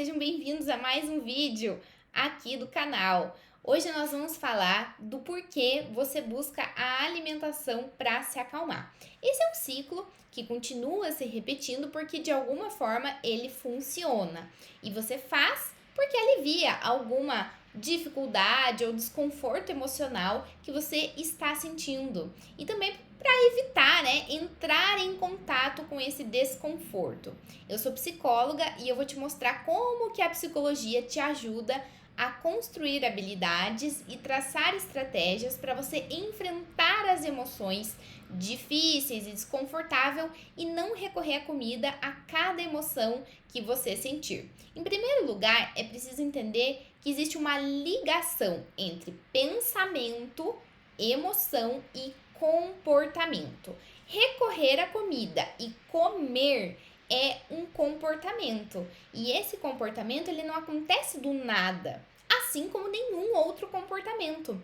sejam bem-vindos a mais um vídeo aqui do canal. Hoje nós vamos falar do porquê você busca a alimentação para se acalmar. Esse é um ciclo que continua se repetindo porque de alguma forma ele funciona e você faz porque alivia alguma dificuldade ou desconforto emocional que você está sentindo e também para evitar, entrar em contato com esse desconforto. Eu sou psicóloga e eu vou te mostrar como que a psicologia te ajuda a construir habilidades e traçar estratégias para você enfrentar as emoções difíceis e desconfortáveis e não recorrer à comida a cada emoção que você sentir. Em primeiro lugar, é preciso entender que existe uma ligação entre pensamento, emoção e comportamento. Recorrer à comida e comer é um comportamento. E esse comportamento ele não acontece do nada, assim como nenhum outro comportamento.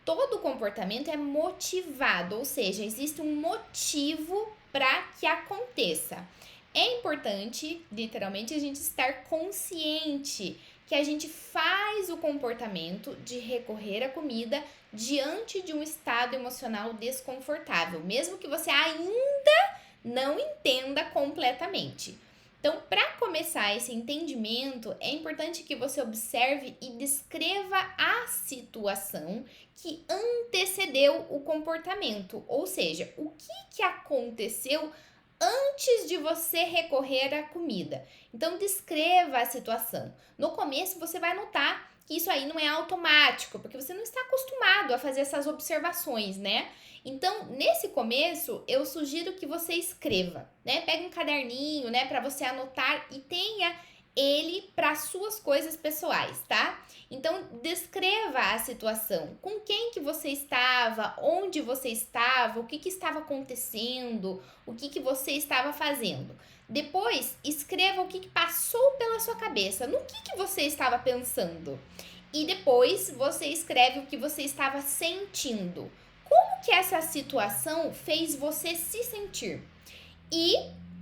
Todo comportamento é motivado, ou seja, existe um motivo para que aconteça. É importante, literalmente, a gente estar consciente que a gente faz o comportamento de recorrer à comida diante de um estado emocional desconfortável, mesmo que você ainda não entenda completamente. Então, para começar esse entendimento, é importante que você observe e descreva a situação que antecedeu o comportamento, ou seja, o que aconteceu antes de você recorrer à comida. Então, descreva a situação. No começo, você vai notar que isso aí não é automático, porque você não está acostumado a fazer essas observações, né? Então, nesse começo, eu sugiro que você escreva, né? Pegue um caderninho, né, para você anotar e tenha ele para suas coisas pessoais, tá? Então, descreva a situação. Com quem que você estava, onde você estava, o que estava acontecendo, o que você estava fazendo. Depois, escreva o que passou pela sua cabeça, no que você estava pensando. E depois, você escreve o que você estava sentindo. Como que essa situação fez você se sentir? E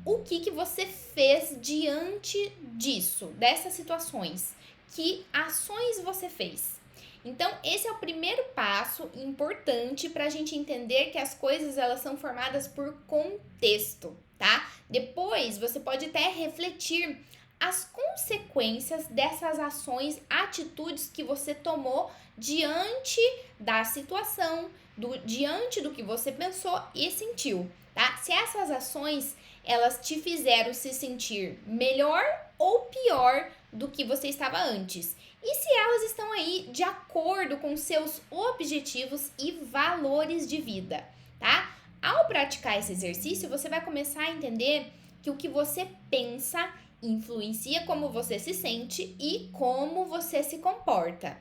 o que você fez diante disso, dessas situações? Que ações você fez? Então, esse é o primeiro passo importante para a gente entender que as coisas elas são formadas por contexto, tá? Depois, você pode até refletir as consequências dessas ações, atitudes que você tomou diante da situação, diante do que você pensou e sentiu, tá? Se essas ações elas te fizeram se sentir melhor ou pior do que você estava antes. E se elas estão aí de acordo com seus objetivos e valores de vida, tá? Ao praticar esse exercício, você vai começar a entender que o que você pensa influencia como você se sente e como você se comporta.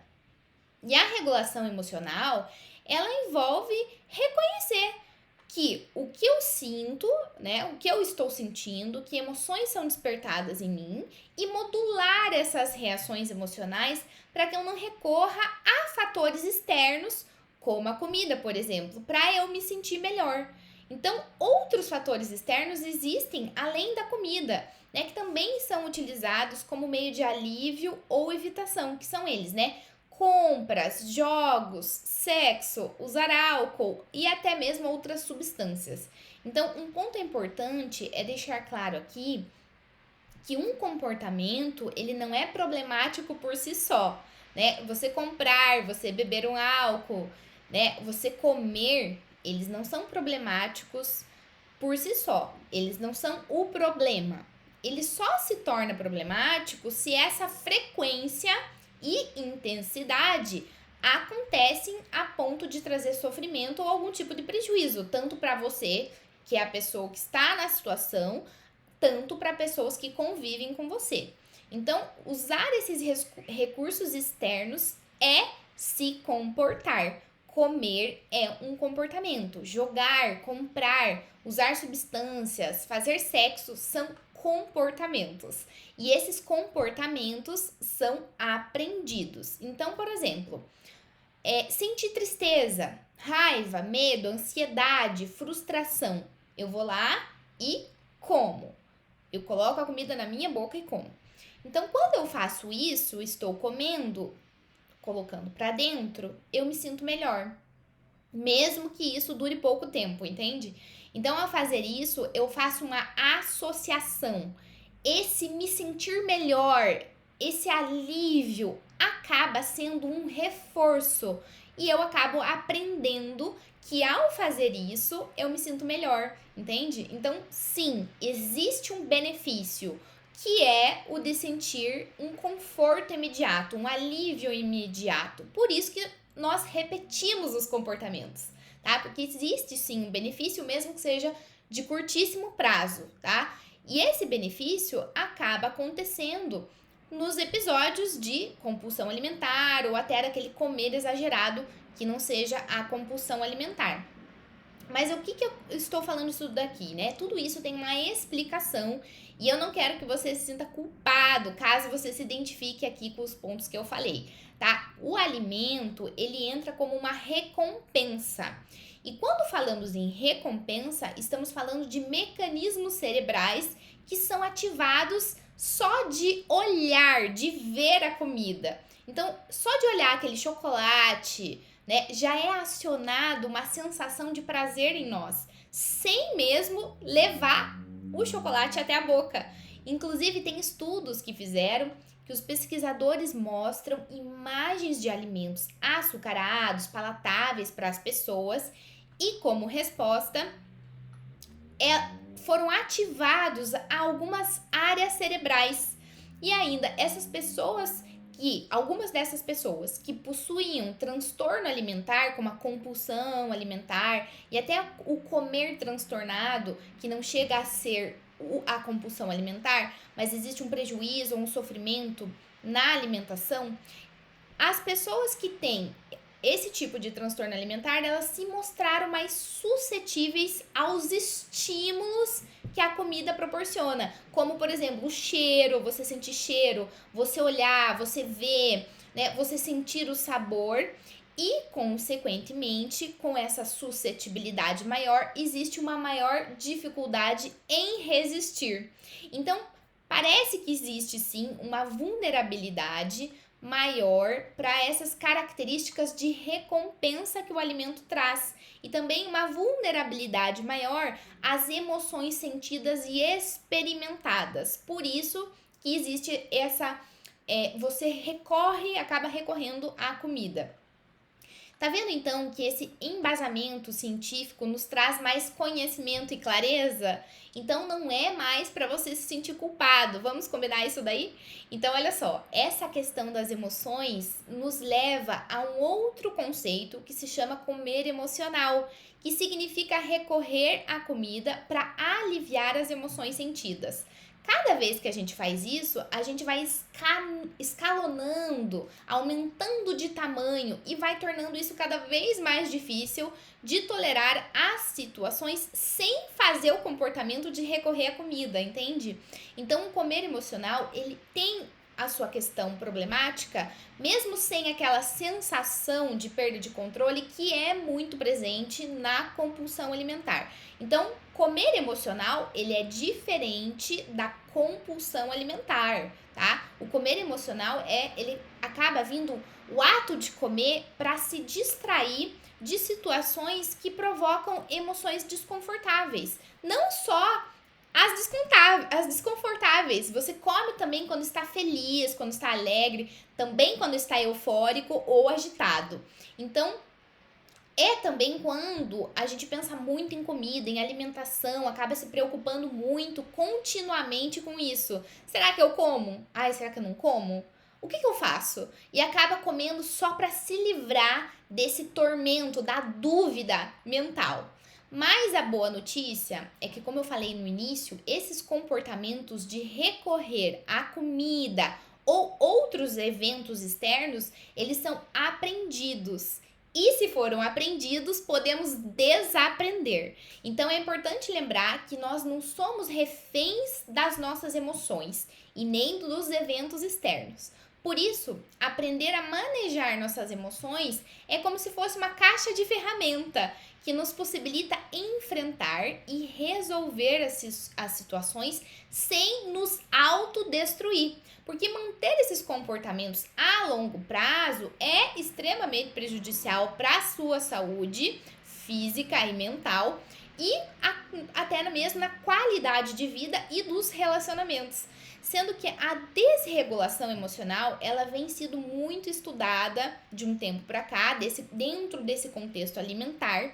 E a regulação emocional, ela envolve reconhecer que o que eu sinto, né, o que eu estou sentindo, que emoções são despertadas em mim e modular essas reações emocionais para que eu não recorra a fatores externos, como a comida, por exemplo, para eu me sentir melhor. Então, outros fatores externos existem além da comida, né, que também são utilizados como meio de alívio ou evitação, que são eles, né? Compras, jogos, sexo, usar álcool e até mesmo outras substâncias. Então, um ponto importante é deixar claro aqui que um comportamento, ele não é problemático por si só, né? Você comprar, você beber um álcool, né? Você comer, eles não são problemáticos por si só. Eles não são o problema. Ele só se torna problemático se essa frequência e intensidade acontecem a ponto de trazer sofrimento ou algum tipo de prejuízo, tanto para você, que é a pessoa que está na situação, tanto para pessoas que convivem com você. Então, usar esses recursos externos é se comportar. Comer é um comportamento. Jogar, comprar, usar substâncias, fazer sexo são comportamentos. E esses comportamentos são aprendidos. Então, por exemplo, sentir tristeza, raiva, medo, ansiedade, frustração. Eu vou lá e como. Eu coloco a comida na minha boca e como. Então, quando eu faço isso, estou comendo, colocando para dentro, eu me sinto melhor. Mesmo que isso dure pouco tempo, entende? Então, ao fazer isso, eu faço uma associação. Esse me sentir melhor, esse alívio, acaba sendo um reforço. E eu acabo aprendendo que ao fazer isso, eu me sinto melhor, entende? Então, sim, existe um benefício, que é o de sentir um conforto imediato, um alívio imediato. Por isso que nós repetimos os comportamentos, tá? Porque existe sim um benefício, mesmo que seja de curtíssimo prazo, tá? E esse benefício acaba acontecendo nos episódios de compulsão alimentar ou até daquele comer exagerado que não seja a compulsão alimentar. Mas o que eu estou falando isso daqui, né? Tudo isso tem uma explicação e eu não quero que você se sinta culpado caso você se identifique aqui com os pontos que eu falei, tá? O alimento, ele entra como uma recompensa. E quando falamos em recompensa, estamos falando de mecanismos cerebrais que são ativados só de olhar, de ver a comida. Então, só de olhar aquele chocolate, né, já é acionado uma sensação de prazer em nós, sem mesmo levar o chocolate até a boca. Inclusive, tem estudos que fizeram que os pesquisadores mostram imagens de alimentos açucarados, palatáveis para as pessoas, e como resposta, foram ativados algumas áreas cerebrais. E ainda, algumas dessas pessoas que possuíam transtorno alimentar, como a compulsão alimentar e até o comer transtornado, que não chega a ser a compulsão alimentar, mas existe um prejuízo ou um sofrimento na alimentação, as pessoas que têm esse tipo de transtorno alimentar, elas se mostraram mais suscetíveis aos estímulos que a comida proporciona, como por exemplo o cheiro, você sentir cheiro, você olhar, você ver, né, você sentir o sabor e, consequentemente, com essa suscetibilidade maior, existe uma maior dificuldade em resistir. Então, parece que existe sim uma vulnerabilidade maior para essas características de recompensa que o alimento traz e também uma vulnerabilidade maior às emoções sentidas e experimentadas. Por isso que existe você acaba recorrendo à comida. Tá vendo então que esse embasamento científico nos traz mais conhecimento e clareza? Então não é mais para você se sentir culpado. Vamos combinar isso daí? Então olha só, essa questão das emoções nos leva a um outro conceito que se chama comer emocional, que significa recorrer à comida para aliviar as emoções sentidas. Cada vez que a gente faz isso, a gente vai escalonando, aumentando de tamanho e vai tornando isso cada vez mais difícil de tolerar as situações sem fazer o comportamento de recorrer à comida, entende? Então, o comer emocional, ele tem a sua questão problemática, mesmo sem aquela sensação de perda de controle que é muito presente na compulsão alimentar. Então, comer emocional, ele é diferente da compulsão alimentar, tá? O comer emocional ele acaba vindo o ato de comer para se distrair de situações que provocam emoções desconfortáveis. Não só as desconfortáveis. Você come também quando está feliz, quando está alegre, também quando está eufórico ou agitado. Então, é também quando a gente pensa muito em comida, em alimentação, acaba se preocupando muito continuamente com isso. Será que eu como? Ai, será que eu não como? O que eu faço? E acaba comendo só para se livrar desse tormento, da dúvida mental. Mas a boa notícia é que, como eu falei no início, esses comportamentos de recorrer à comida ou outros eventos externos, eles são aprendidos. E se foram aprendidos, podemos desaprender. Então é importante lembrar que nós não somos reféns das nossas emoções e nem dos eventos externos. Por isso, aprender a manejar nossas emoções é como se fosse uma caixa de ferramenta que nos possibilita enfrentar e resolver as situações sem nos autodestruir. Porque manter esses comportamentos a longo prazo é extremamente prejudicial para a sua saúde física e mental e até mesmo na qualidade de vida e dos relacionamentos. Sendo que a desregulação emocional, ela vem sido muito estudada de um tempo para cá, dentro desse contexto alimentar,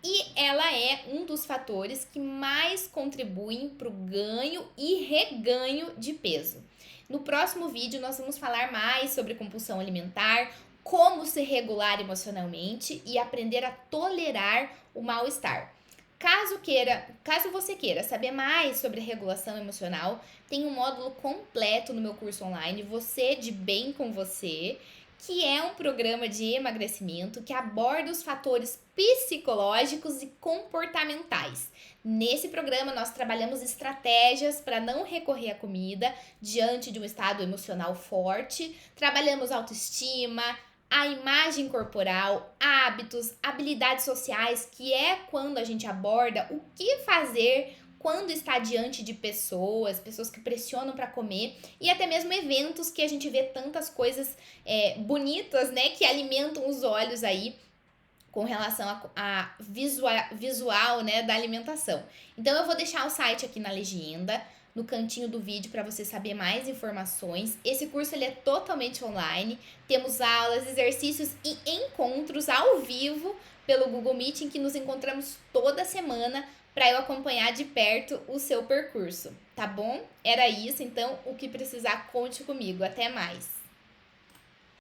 e ela é um dos fatores que mais contribuem para o ganho e reganho de peso. No próximo vídeo, nós vamos falar mais sobre compulsão alimentar, como se regular emocionalmente e aprender a tolerar o mal-estar. Caso você queira saber mais sobre regulação emocional, tem um módulo completo no meu curso online, Você de Bem com Você, que é um programa de emagrecimento que aborda os fatores psicológicos e comportamentais. Nesse programa, nós trabalhamos estratégias para não recorrer à comida diante de um estado emocional forte, trabalhamos autoestima, a imagem corporal, hábitos, habilidades sociais, que é quando a gente aborda o que fazer quando está diante de pessoas que pressionam para comer, e até mesmo eventos que a gente vê tantas coisas bonitas, né, que alimentam os olhos aí com relação a visual, né, da alimentação. Então eu vou deixar o site aqui na legenda, no cantinho do vídeo, para você saber mais informações. Esse curso ele é totalmente online, temos aulas, exercícios e encontros ao vivo pelo Google Meeting, que nos encontramos toda semana para eu acompanhar de perto o seu percurso, tá bom? Era isso, então o que precisar, conte comigo. Até mais!